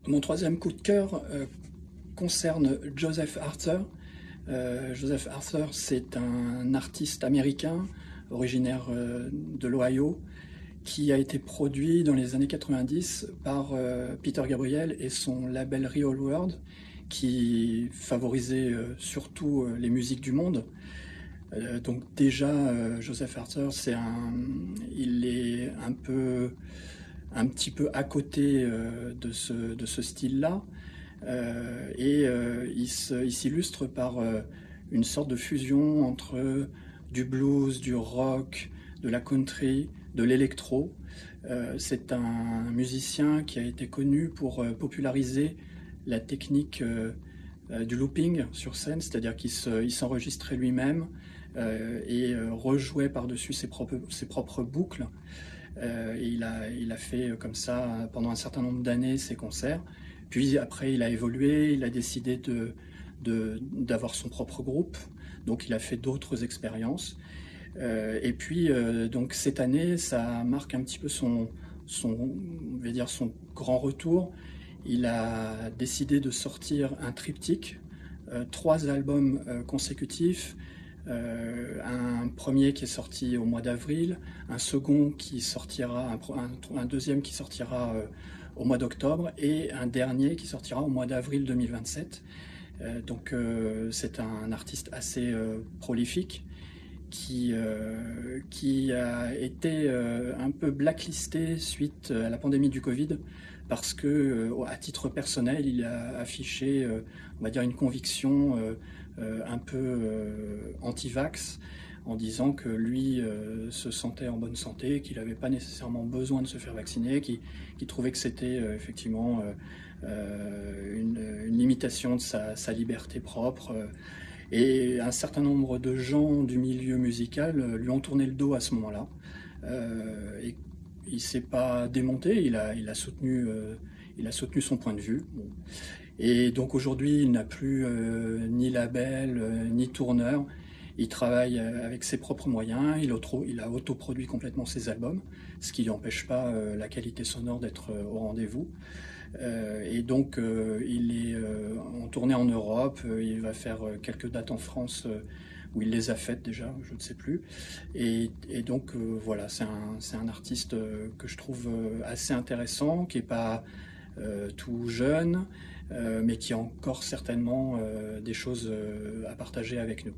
Mon troisième coup de cœur concerne Joseph Arthur. Joseph Arthur, c'est un artiste américain originaire de l'Ohio qui a été produit dans les années 90 par Peter Gabriel et son label Real World qui favorisait surtout les musiques du monde. Donc déjà, Joseph Arthur, il est un petit peu à côté de ce style-là. Il s'illustre par une sorte de fusion entre du blues, du rock, de la country, de l'électro. C'est un musicien qui a été connu pour populariser la technique du looping sur scène, c'est-à-dire qu'il s'enregistrait lui-même et rejouait par-dessus ses propres boucles. Il a fait comme ça pendant un certain nombre d'années ses concerts. Puis après, il a évolué, il a décidé d'avoir son propre groupe. Donc il a fait d'autres expériences. Et puis donc cette année, ça marque un petit peu on va dire son grand retour. Il a décidé de sortir un triptyque, 3 albums consécutifs. Un premier qui est sorti au mois d'avril, un second qui sortira, un deuxième qui sortira au mois d'octobre et un dernier qui sortira au mois d'avril 2027. Donc c'est un artiste assez prolifique qui a été un peu blacklisté suite à la pandémie du Covid parce que à titre personnel il a affiché on va dire une conviction un peu anti-vax en disant que lui se sentait en bonne santé, qu'il n'avait pas nécessairement besoin de se faire vacciner, qu'il trouvait que c'était effectivement une limitation de sa liberté propre. Et un certain nombre de gens du milieu musical lui ont tourné le dos à ce moment-là. Et il ne s'est pas démonté, il a soutenu son point de vue. Bon. Et donc aujourd'hui, il n'a plus ni label, ni tourneur. Il travaille avec ses propres moyens, il a autoproduit complètement ses albums, ce qui n'empêche pas la qualité sonore d'être au rendez-vous. Et donc il est en tournée en Europe, il va faire quelques dates en France où il les a faites déjà, je ne sais plus. Et donc voilà, c'est un artiste que je trouve assez intéressant, qui n'est pas tout jeune, mais qui a encore certainement des choses à partager avec nous.